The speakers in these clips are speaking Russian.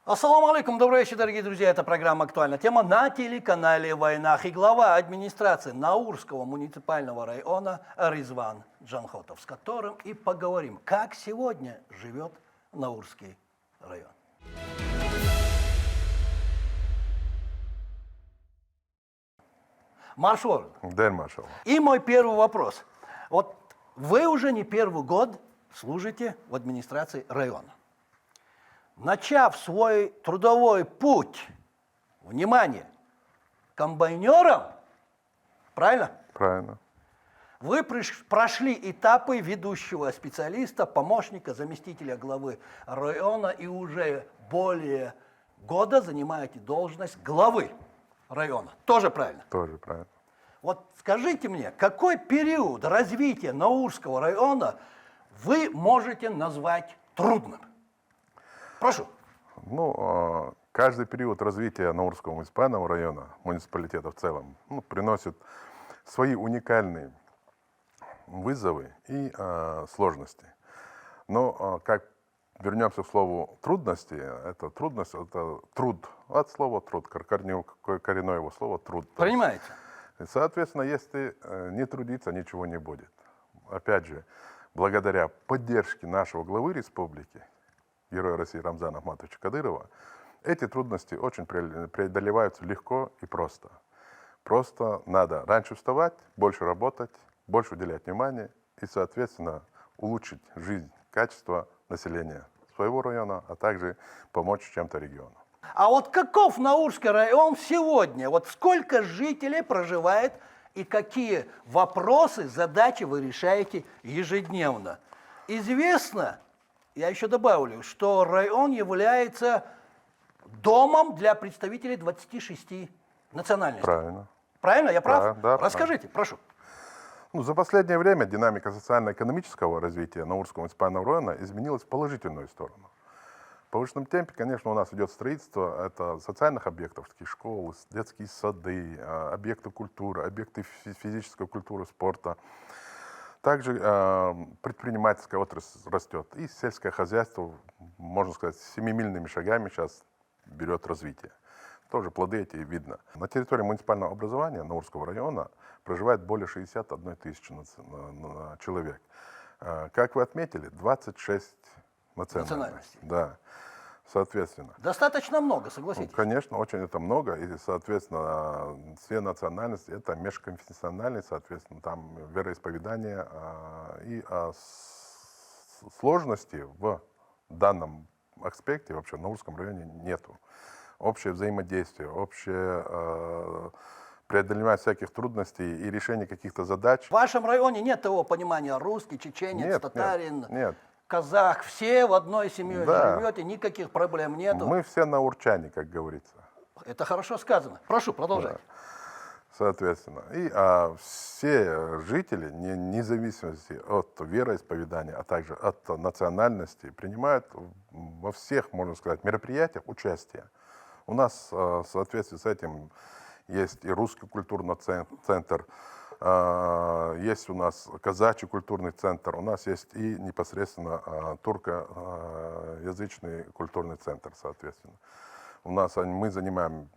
Ассаламу алейкум, добрый вечер, дорогие друзья. Это программа «Актуальная тема» на телеканале «Войнах». И глава администрации Наурского муниципального района Ризван Джанхотов, с которым и поговорим, как сегодня живет Наурский район. Маршал. Дэн Маршал. И мой первый вопрос. Вот вы уже не первый год служите в администрации района. Начав свой трудовой путь, внимание, комбайнером, правильно? Правильно. Вы прошли этапы ведущего специалиста, помощника, заместителя главы района и уже более года занимаете должность главы района. Тоже правильно? Тоже правильно. Вот скажите мне, какой период развития Наурского района вы можете назвать трудным? Прошу. Каждый период развития Наурского муниципального района, муниципалитета в целом, приносит свои уникальные вызовы и сложности. Но как вернемся к слову трудности, это трудность, это труд, от слова труд, коренное его слово труд. Понимаете? И, соответственно, если не трудиться, ничего не будет. Опять же, благодаря поддержке нашего главы республики, Героя России Рамзана Ахматовича Кадырова, эти трудности очень преодолеваются легко и просто. Просто надо раньше вставать, больше работать, больше уделять внимание и, соответственно, улучшить жизнь, качество населения своего района, а также помочь чем-то региону. А вот каков Наурский район сегодня? Вот сколько жителей проживает и какие вопросы, задачи вы решаете ежедневно? Известно, я еще добавлю, что район является домом для представителей 26 национальностей. Правильно. Правильно? Я прав? Да, Расскажите, прошу. За последнее время динамика социально-экономического развития Наурского муниципального района изменилась в положительную сторону. В повышенном темпе, конечно, у нас идет строительство это социальных объектов, такие школы, детские сады, объекты культуры, объекты физической культуры, спорта. Также предпринимательская отрасль растет. И сельское хозяйство, можно сказать, семимильными шагами сейчас берет развитие. Тоже плоды эти видно. На территории муниципального образования Наурского района проживает более 61 тысячи человек. Как вы отметили, 26 национальностей. Да, соответственно. Достаточно много, согласитесь? Конечно, очень это много. И, соответственно, все национальности – это межконфессиональные, соответственно, там вероисповедание. И сложности в данном аспекте вообще в Наурском районе нету. Общее взаимодействие, общее преодолевание всяких трудностей и решение каких-то задач. В вашем районе нет того понимания русский, чеченец, Нет, татарин, нет. казах. Все в одной семье Да. живете, никаких проблем нету. Мы все наурчане, как говорится. Это хорошо сказано. Прошу, продолжайте. Да. Соответственно. И все жители, вне зависимости от вероисповедания, а также от национальности, принимают во всех, можно сказать, мероприятиях участие. У нас в соответствии с этим есть и русский культурный центр, есть у нас казачий культурный центр, у нас есть и непосредственно туркоязычный культурный центр, соответственно. Мы занимаем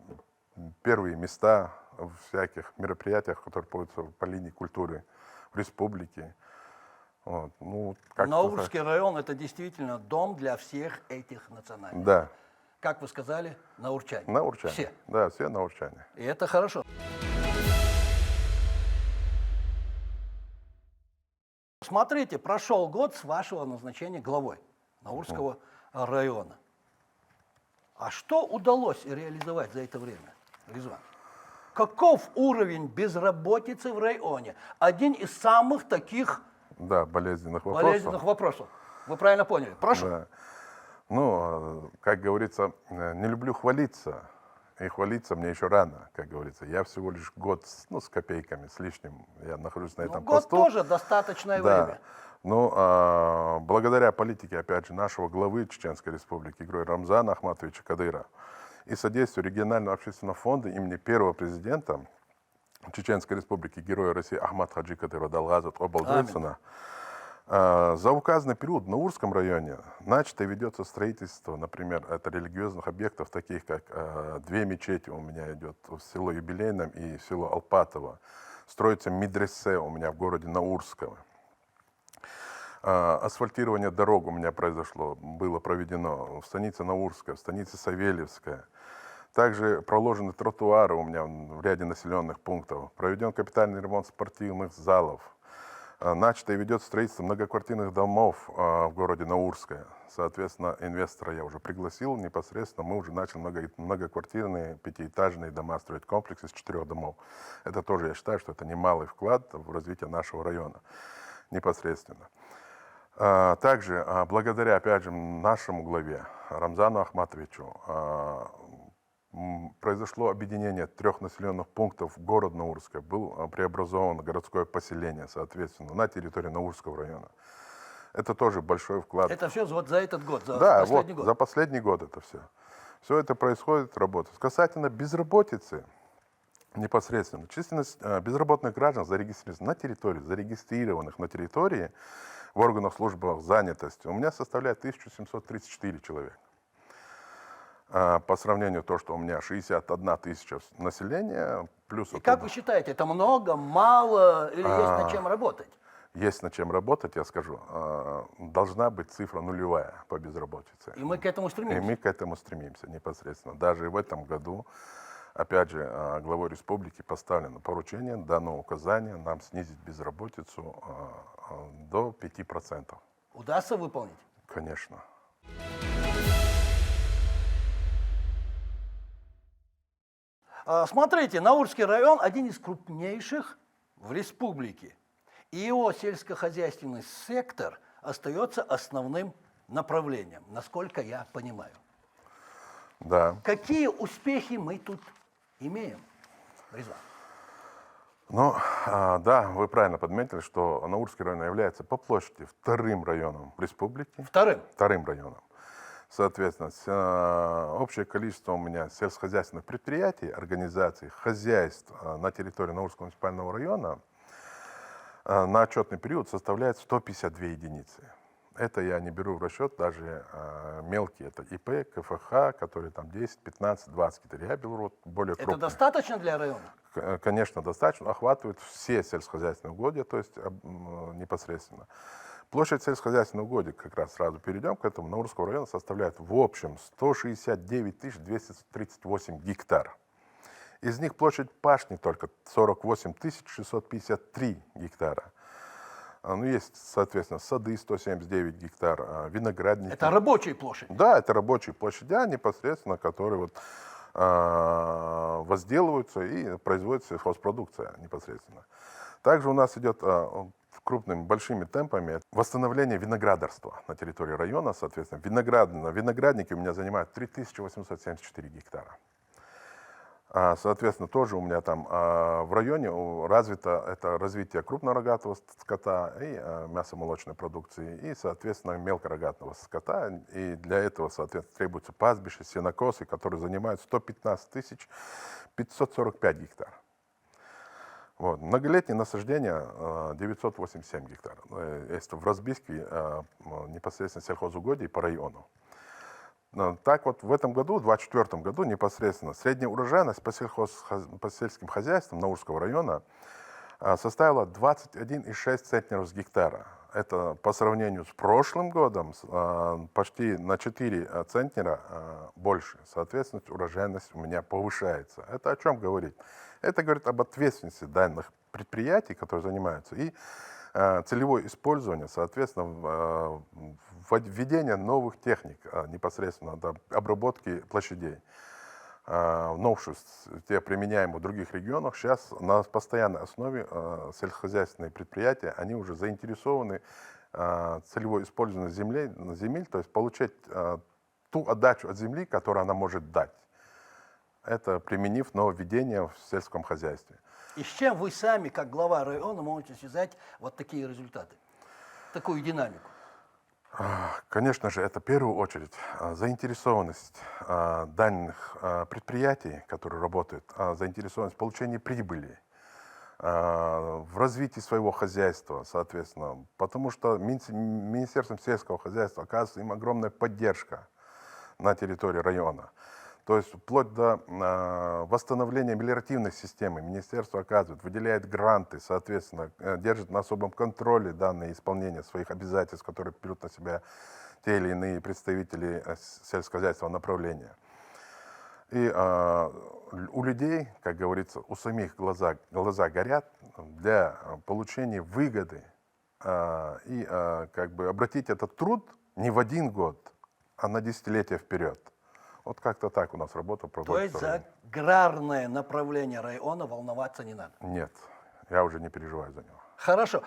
первые места в всяких мероприятиях, которые проводятся по линии культуры в республике. Вот. Наурский район – это действительно дом для всех этих национальностей. Да. Как вы сказали, наурчане. Наурчане. Все. Да, все наурчане. И это хорошо. Смотрите, прошел год с вашего назначения главой Наурского района. А что удалось реализовать за это время, Ризван? Каков уровень безработицы в районе? Один из самых таких болезненных вопросов. Вы правильно поняли. Прошу. Да. Как говорится, не люблю хвалиться. И хвалиться мне еще рано, как говорится. Я всего лишь год с копейками, с лишним, я нахожусь на этом год посту. тоже достаточное время. Благодаря политике, опять же, нашего главы Чеченской Республики, Героя Рамзана Ахматовича Кадырова, и содействию регионального общественного фонда имени первого президента Чеченской Республики, Героя России Ахмад Хаджи Кадырова Далгаза Обалджойсона, За указанный период в Наурском районе начато и ведется строительство, например, это религиозных объектов, таких как две мечети у меня идет в село Юбилейном и в село Алпатово. Строится медресе у меня в городе Наурском. Асфальтирование дорог у меня было проведено в станице Наурская, в станице Савельевская. Также проложены тротуары у меня в ряде населенных пунктов. Проведен капитальный ремонт спортивных залов. Начато и ведет строительство многоквартирных домов в городе Наурское. Соответственно, инвестора я уже пригласил непосредственно. Мы уже начали многоквартирные пятиэтажные дома строить, комплекс из 4 домов. Это тоже, я считаю, что это немалый вклад в развитие нашего района непосредственно. Также, благодаря, опять же, нашему главе Рамзану Ахматовичу, произошло объединение 3 населенных пунктов в город Наурское. Был преобразовано городское поселение, соответственно, на территории Наурского района. Это тоже большой вклад. Это все вот за этот год, за Да, последний вот, год. за последний год это все. Все это происходит, работа. Касательно безработицы, непосредственно, численность безработных граждан, зарегистрированных на территории в органах службы занятости, у меня составляет 1734 человека. По сравнению то, что у меня 61 тысяча населения, плюс... И как вы считаете, это много, мало или есть над чем работать? Есть над чем работать, я скажу. Должна быть цифра нулевая по безработице. И мы к этому И стремимся. мы к этому стремимся непосредственно. Даже в этом году, опять же, главой республики поставлено поручение, дано указание нам снизить безработицу до 5%. Удастся выполнить? Конечно. Смотрите, Наурский район один из крупнейших в республике. И его сельскохозяйственный сектор остается основным направлением, насколько я понимаю. Да. Какие успехи мы тут имеем, Резван? Ну, да, вы правильно подметили, что Наурский район является по площади 2-м районом в республике. Вторым районом. Соответственно, общее количество у меня сельскохозяйственных предприятий, организаций, хозяйств на территории Наурского муниципального района на отчетный период составляет 152 единицы. Это я не беру в расчет даже мелкие, это ИП, КФХ, которые там 10, 15, 20 гектаров. Я беру более крупные. Это достаточно для района? Конечно, достаточно. Охватывает все сельскохозяйственные угодья, то есть непосредственно. Площадь сельскохозяйственных угодий, как раз сразу перейдем к этому, Наурского района составляет в общем 169 238 гектар. Из них площадь пашни только 48 653 гектара. Ну, есть, соответственно, сады 179 гектар, виноградники. Это рабочие площади? Да, это рабочие площади, непосредственно, которые вот, возделываются и производится сельхозпродукция непосредственно. Также у нас идет крупными, большими темпами восстановление виноградарства на территории района, соответственно. Виноградники у меня занимают 3874 гектара. Соответственно, тоже у меня там в районе развито это развитие крупнорогатого скота и мясомолочной продукции, и, соответственно, мелкорогатного скота. И для этого, соответственно, требуются пастбища, сенокосы, которые занимают 115 545 гектар. Вот. Многолетние насаждения 987 гектар. Это в разбиске непосредственно сельхозугодий по району. Так вот, в этом году, в 2024 году, непосредственно средняя урожайность по сельским хозяйствам Наурского района составила 21,6 центнеров с гектара. Это по сравнению с прошлым годом почти на 4 центнера больше. Соответственно, урожайность у меня повышается. Это о чем говорит? Это говорит об ответственности данных предприятий, которые занимаются, и целевое использование, соответственно, введение новых техник непосредственно обработки площадей. Новшеств, те применяемые в других регионах, сейчас на постоянной основе сельскохозяйственные предприятия, они уже заинтересованы целевое использование земель, то есть получать ту отдачу от земли, которую она может дать. Это применив нововведения в сельском хозяйстве. И с чем вы сами, как глава района, можете связать вот такие результаты, такую динамику? Конечно же, это в первую очередь заинтересованность данных предприятий, которые работают, заинтересованность в получении прибыли, в развитии своего хозяйства, соответственно, потому что Министерством сельского хозяйства оказывается им огромная поддержка на территории района. То есть вплоть до восстановления мелиоративной системы министерство оказывает, выделяет гранты, соответственно, держит на особом контроле данное исполнение своих обязательств, которые берут на себя те или иные представители сельскохозяйственного направления. И у людей, как говорится, у самих глаза горят для получения выгоды и как бы обратить этот труд не в один год, а на десятилетия вперед. Вот как-то так у нас работа То проводится. есть за аграрное направление района волноваться не надо. Нет, я уже не переживаю за него. Хорошо.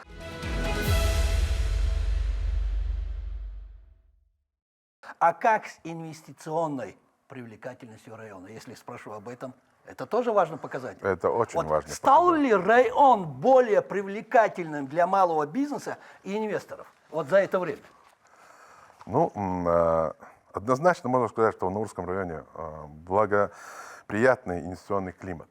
А как с инвестиционной привлекательностью района? Если спрошу об этом, это тоже важно показать. Это очень Вот важно. стал ли район более привлекательным для малого бизнеса и инвесторов вот за это время? Ну, однозначно можно сказать, что в Наурском районе благоприятный инвестиционный климат.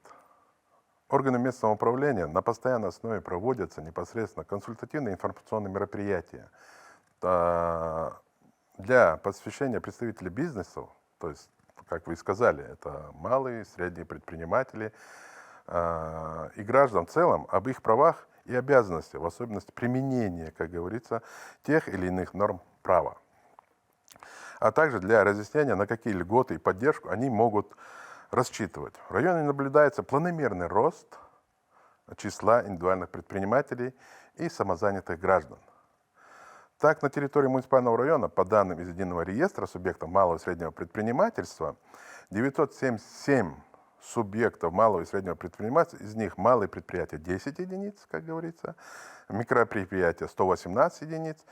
Органы местного управления на постоянной основе проводятся непосредственно консультативные информационные мероприятия для посвящения представителей бизнесов, то есть, как вы и сказали, это малые, средние предприниматели и граждан в целом, об их правах и обязанностях, в особенности применения, как говорится, тех или иных норм права. А также для разъяснения, на какие льготы и поддержку они могут рассчитывать. В районе наблюдается планомерный рост числа индивидуальных предпринимателей и самозанятых граждан. Так, на территории муниципального района, по данным из Единого реестра субъектов малого и среднего предпринимательства, 977 субъектов малого и среднего предпринимательства, из них малые предприятия 10 единиц, как говорится, микропредприятия 118 единиц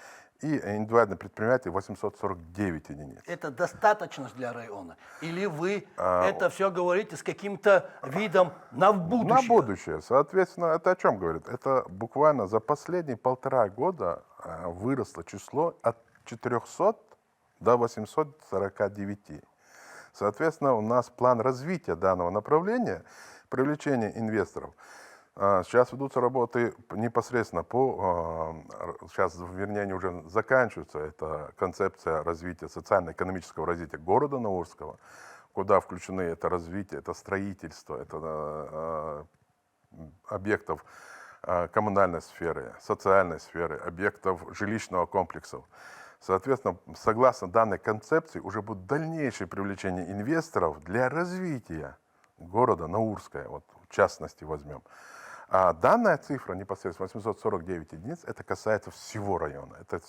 и индивидуальные предприятия 849 единиц. Это достаточно для района? Или вы это все говорите с каким-то видом на будущее? На будущее. Соответственно, это о чем говорит? Это буквально за последние 1,5 года выросло число от 400 до 849. Соответственно, у нас план развития данного направления, привлечения инвесторов. Сейчас ведутся работы непосредственно сейчас, вернее, они уже заканчиваются, это концепция развития, социально-экономического развития города Наурского, куда включены это развитие, это строительство, это объектов коммунальной сферы, социальной сферы, объектов жилищного комплекса. Соответственно, согласно данной концепции, уже будет дальнейшее привлечение инвесторов для развития города Наурское, вот в частности возьмем. А данная цифра, непосредственно 849 единиц, это касается всего района. Это,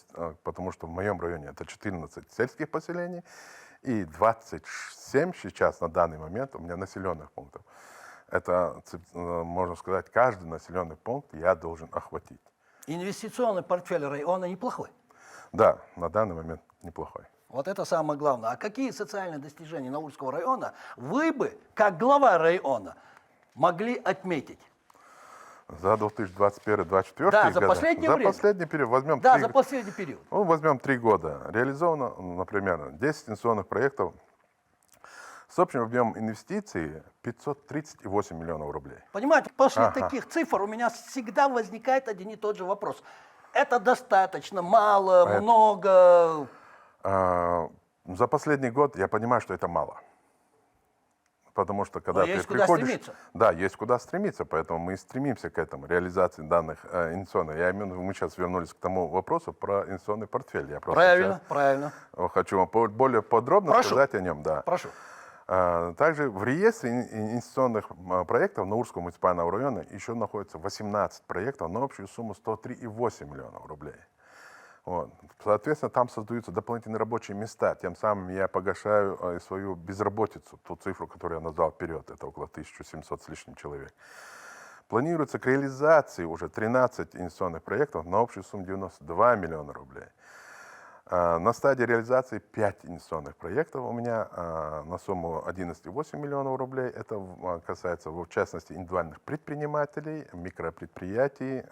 потому что в моем районе это 14 сельских поселений и 27 сейчас на данный момент у меня населенных пунктов. Это, можно сказать, каждый населенный пункт я должен охватить. Инвестиционный портфель района неплохой. Да, на данный момент неплохой. Вот это самое главное. А какие социальные достижения Наурского района вы бы, как глава района, могли отметить? За 2021-2024 Да, за годы? последнее время. За последний период. Возьмем Да, 3, за последний период. ну, возьмем 3 года. Реализовано, например, 10 инвестиционных проектов с общим объемом инвестиций 538 миллионов рублей. Понимаете, после таких цифр у меня всегда возникает один и тот же вопрос. Это достаточно, мало, много? За последний год я понимаю, что это мало. Потому что когда Но ты есть куда приходишь... стремиться. Да, есть куда стремиться, поэтому мы и стремимся к этому, реализации данных инвестиционных. Мы сейчас вернулись к тому вопросу про инвестиционный портфель. Я просто Правильно, правильно. хочу вам более подробно сказать о нем. Да. Прошу. Также в реестре инвестиционных проектов Наурского муниципального района еще находится 18 проектов на общую сумму 103,8 миллионов рублей. Вот. Соответственно, там создаются дополнительные рабочие места. Тем самым я погашаю свою безработицу, ту цифру, которую я назвал вперед, это около 1700 с лишним человек. Планируется к реализации уже 13 инвестиционных проектов на общую сумму 92 миллиона рублей. На стадии реализации 5 инвестиционных проектов у меня на сумму 11,8 миллионов рублей. Это касается, в частности, индивидуальных предпринимателей, микропредприятий.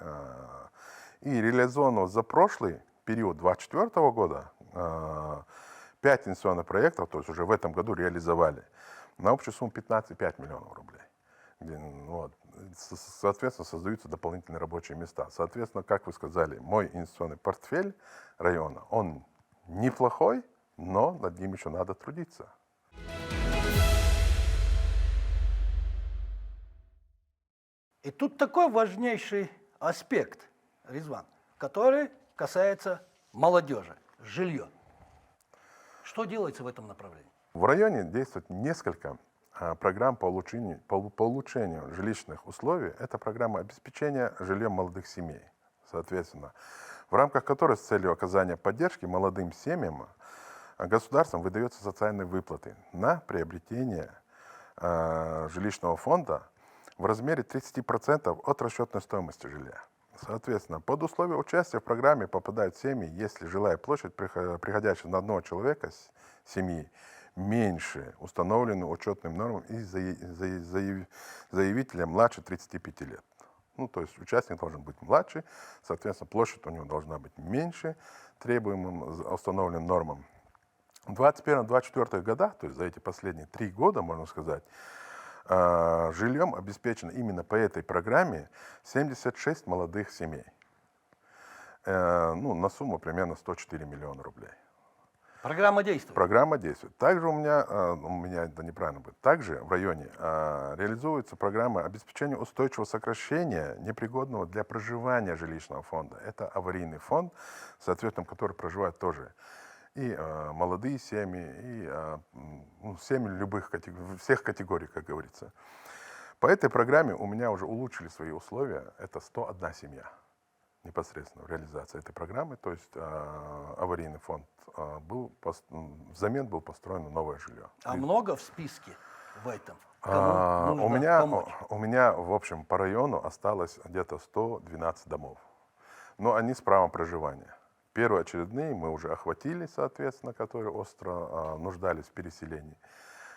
И реализовано за прошлый период 2024 года 5 инвестиционных проектов, то есть уже в этом году реализовали, на общую сумму 15,5 миллионов рублей. Вот. соответственно, создаются дополнительные рабочие места. Соответственно, как вы сказали, мой инвестиционный портфель района, он неплохой, но над ним еще надо трудиться. И тут такой важнейший аспект, Резван, который касается молодежи, жилье. Что делается в этом направлении? В районе действует несколько программ по улучшению жилищных условий. Это программа обеспечения жильем молодых семей. Соответственно, в рамках которой с целью оказания поддержки молодым семьям государством выдаются социальные выплаты на приобретение жилищного фонда в размере 30% от расчетной стоимости жилья. Соответственно, под условия участия в программе попадают семьи, если жилая площадь, приходящая на одного человека семьи, меньше установленной учетным нормам и заявителя младше 35 лет. Ну, то есть участник должен быть младше, соответственно, площадь у него должна быть меньше требуемым установленным нормам. В 2021-2024 годах, то есть за эти последние 3 года, можно сказать, жильем обеспечено именно по этой программе 76 молодых семей. Ну, на сумму примерно 104 миллиона рублей. Программа действует. Программа действует. Также у меня это неправильно будет. Также в районе реализуется программа обеспечения устойчивого сокращения непригодного для проживания жилищного фонда. Это аварийный фонд, соответственно, в котором проживают тоже и молодые семьи, и семьи всех категорий, как говорится. По этой программе у меня уже улучшили свои условия. Это 101 семья непосредственно в реализации этой программы. То есть аварийный фонд взамен был построено новое жилье. А много в списке в этом? Кому нужно помочь? У меня, в общем, по району осталось где-то 112 домов. Но они с правом проживания. Первоочередные мы уже охватили, соответственно, которые остро нуждались в переселении.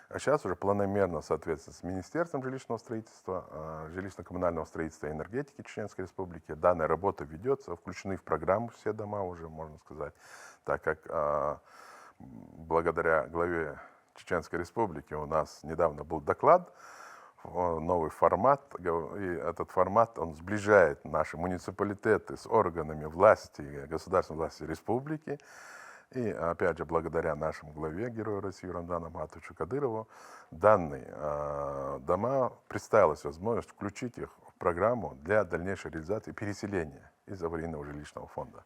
А сейчас уже планомерно, соответственно, с Министерством жилищного строительства, жилищно-коммунального строительства и энергетики Чеченской Республики данная работа ведется, включены в программу все дома уже, можно сказать, так как благодаря главе Чеченской Республики у нас недавно был доклад, новый формат, и этот формат, он сближает наши муниципалитеты с органами власти, государственной власти республики. И, опять же, благодаря нашему главе, герою России Рамзану Ахматовичу Кадырову, данные дома представилась возможность включить их в программу для дальнейшей реализации переселения из аварийного жилищного фонда.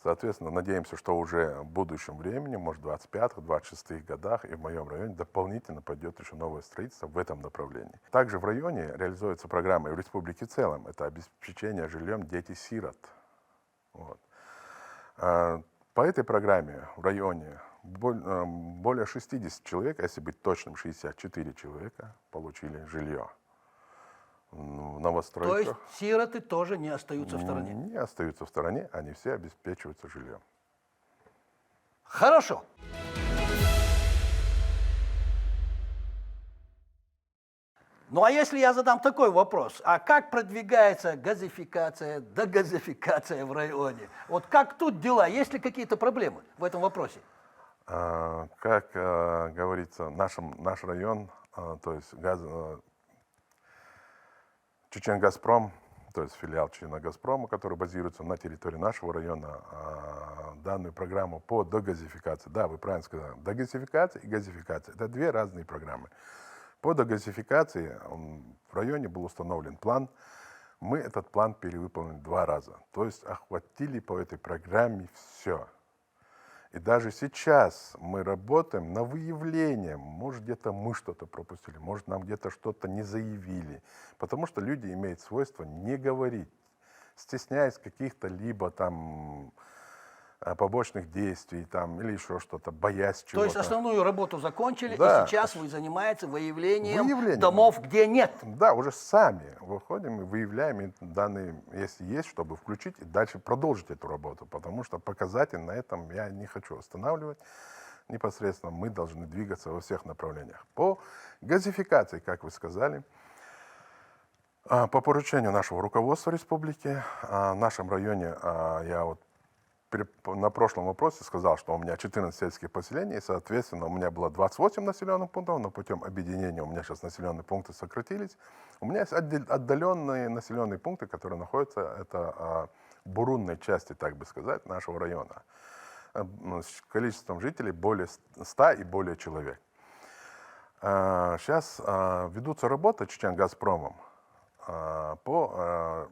Соответственно, надеемся, что уже в будущем времени, может, в 25-26 годах и в моем районе дополнительно пойдет еще новое строительство в этом направлении. Также в районе реализуется программа и в республике в целом. Это обеспечение жильем дети-сирот. Вот. По этой программе в районе более 60 человек, если быть точным, 64 человека получили жилье. В новостройках. То есть сироты тоже не остаются в стороне? Не остаются в стороне, они все обеспечиваются жильем. Хорошо. Ну а если я задам такой вопрос, а как продвигается газификация, дегазификация в районе? Вот как тут дела? Есть ли какие-то проблемы в этом вопросе? Как говорится, наш район, то есть Чечен-Газпром, то есть филиал Чечен-Газпрома, который базируется на территории нашего района, данную программу по дегазификации. Да, вы правильно сказали. Дегазификация и газификация – это две разные программы. По дегазификации в районе был установлен план. Мы этот план перевыполнили 2 раза. То есть охватили по этой программе все. И даже сейчас мы работаем на выявление. Может, где-то мы что-то пропустили, может, нам где-то что-то не заявили. Потому что люди имеют свойство не говорить, стесняясь каких-то либо там побочных действий там, или еще что-то, боясь чего-то. То есть основную работу закончили, Да. и сейчас вы занимаетесь выявлением домов, где нет. Да, уже сами выходим и выявляем и данные, если есть, чтобы включить и дальше продолжить эту работу. Потому что показатель на этом я не хочу останавливать. Непосредственно мы должны двигаться во всех направлениях. По газификации, как вы сказали, по поручению нашего руководства республики, в нашем районе я вот на прошлом вопросе сказал, что у меня 14 сельских поселений, и, соответственно, у меня было 28 населенных пунктов, но путем объединения у меня сейчас населенные пункты сократились. У меня есть отдаленные населенные пункты, которые находятся в бурунной части, так бы сказать, нашего района, с количеством жителей более 100 и более человек. Сейчас ведутся работы Чечен-Газпромом по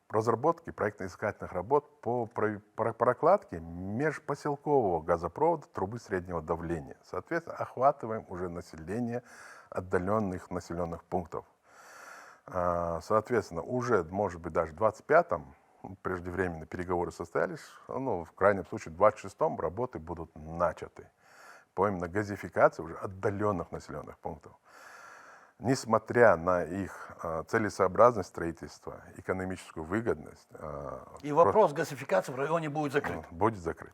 разработке проектно-искательных работ по прокладке межпоселкового газопровода трубы среднего давления. Соответственно, охватываем уже население отдаленных населенных пунктов. Соответственно, уже, может быть, даже в 25-м преждевременные переговоры состоялись, в крайнем случае в 26-м работы будут начаты по именно газификации уже отдаленных населенных пунктов. Несмотря на их целесообразность строительства, экономическую выгодность. И вопрос газификации в районе будет закрыт. Будет закрыт.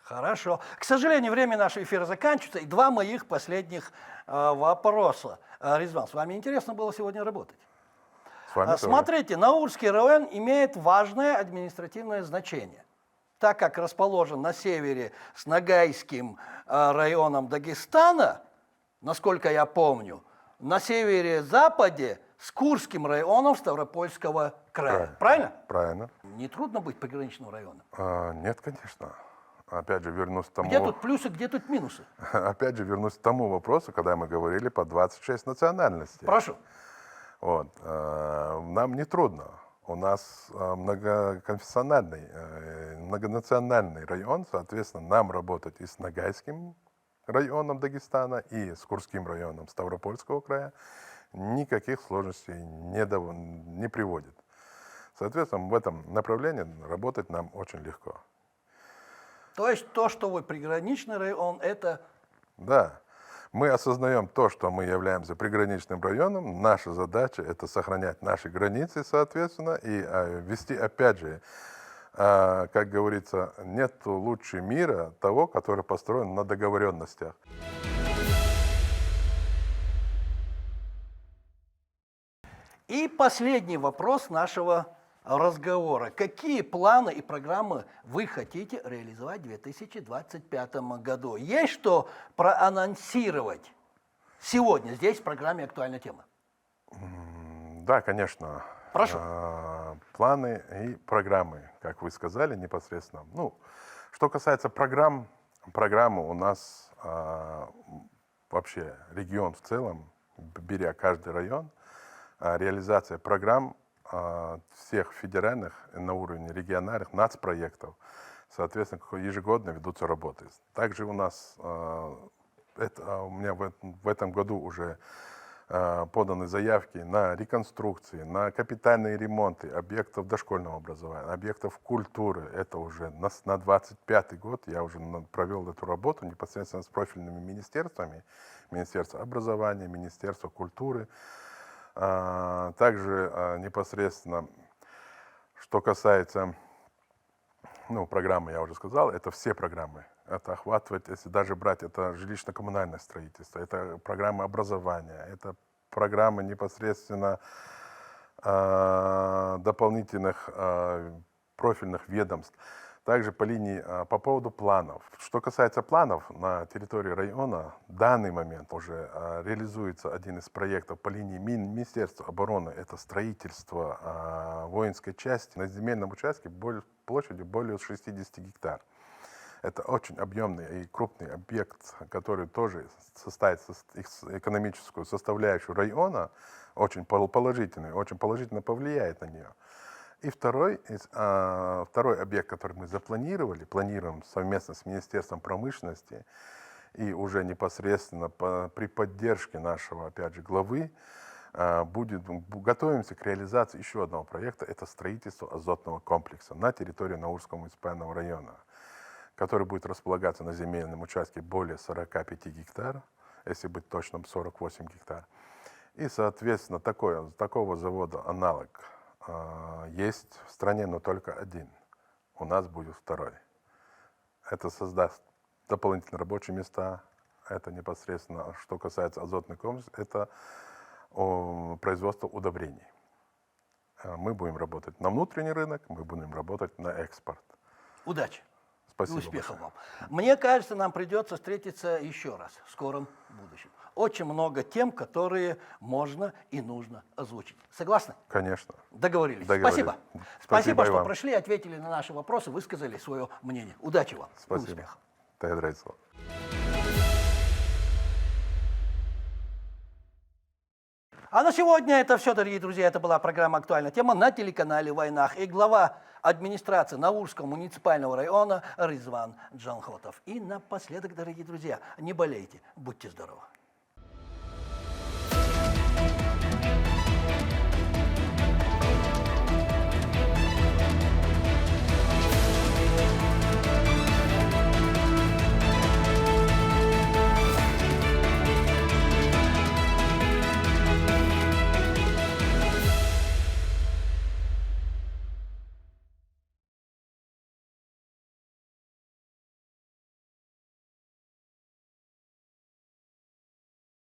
Хорошо. К сожалению, время нашего эфира заканчивается. И два моих последних вопроса. Резван, с вами интересно было сегодня работать. С вами тоже. Смотрите, Наурский район имеет важное административное значение. Так как расположен на севере с Ногайским районом Дагестана, насколько я помню, на севере-западе с Курским районом Ставропольского края. Правильно? Правильно. Не трудно быть пограничным районом. Нет, конечно. Опять же, вернусь к тому... Где тут плюсы, где тут минусы? Опять же, вернусь к тому вопросу, когда мы говорили по 26 национальностей. Прошу. Вот. Нам не трудно. У нас многоконфессиональный, многонациональный район, соответственно, нам работать и с Ногайским районом Дагестана, и с Курским районом Ставропольского края никаких сложностей не приводит. Соответственно, в этом направлении работать нам очень легко. То есть то, что вы приграничный район, это... Да. Мы осознаем то, что мы являемся приграничным районом. Наша задача – это сохранять наши границы, соответственно, и вести, опять же, как говорится, нет лучше мира того, который построен на договоренностях. И последний вопрос нашего разговора. Какие планы и программы вы хотите реализовать в 2025 году? Есть что проанонсировать сегодня здесь в программе «Актуальная тема»? Да, конечно. Прошу. Планы и программы, как вы сказали, непосредственно. Что касается программы у нас вообще регион в целом, беря каждый район, реализация программ всех федеральных на уровне региональных нацпроектов, соответственно, ежегодно ведутся работы. Также у нас, у меня в этом году уже поданы заявки на реконструкции, на капитальные ремонты объектов дошкольного образования, объектов культуры. Это уже на 2025 год я уже провел эту работу непосредственно с профильными министерствами, Министерство образования, Министерство культуры. Также непосредственно, что касается программы, я уже сказал, это все программы. Это охватывает, если даже брать, это жилищно-коммунальное строительство, это программы образования, это программы непосредственно дополнительных профильных ведомств. Также по поводу планов. Что касается планов, на территории района в данный момент уже реализуется один из проектов по линии Министерства обороны. Это строительство воинской части на земельном участке площадью более 60 гектар. Это очень объемный и крупный объект, который тоже составит экономическую составляющую района, очень положительную, очень положительно повлияет на нее. И второй объект, который мы планируем совместно с Министерством промышленности и уже непосредственно при поддержке нашего, опять же, главы, готовимся к реализации еще одного проекта, это строительство азотного комплекса на территории Наурского муниципального района, который будет располагаться на земельном участке более 45 гектар, если быть точным, 48 гектар. И, соответственно, такого завода аналог есть в стране, но только один. У нас будет второй. Это создаст дополнительные рабочие места. Это непосредственно, что касается азотных комплекса, это производство удобрений. Мы будем работать на внутренний рынок, мы будем работать на экспорт. Удачи Спасибо и успехов большое. вам. Мне кажется, нам придется встретиться еще раз в скором будущем. Очень много тем, которые можно и нужно озвучить. Согласны? Конечно. Договорились. Договорились. Спасибо. Спасибо Спасибо, и что вам. пришли, ответили на наши вопросы, высказали свое мнение. Удачи вам и Спасибо. успехов. Благодарю. А на сегодня это все, дорогие друзья. Это была программа «Актуальная тема» на телеканале «Войнах». И глава администрации Наурского муниципального района Рызван Джанхотов. И напоследок, дорогие друзья, не болейте, будьте здоровы.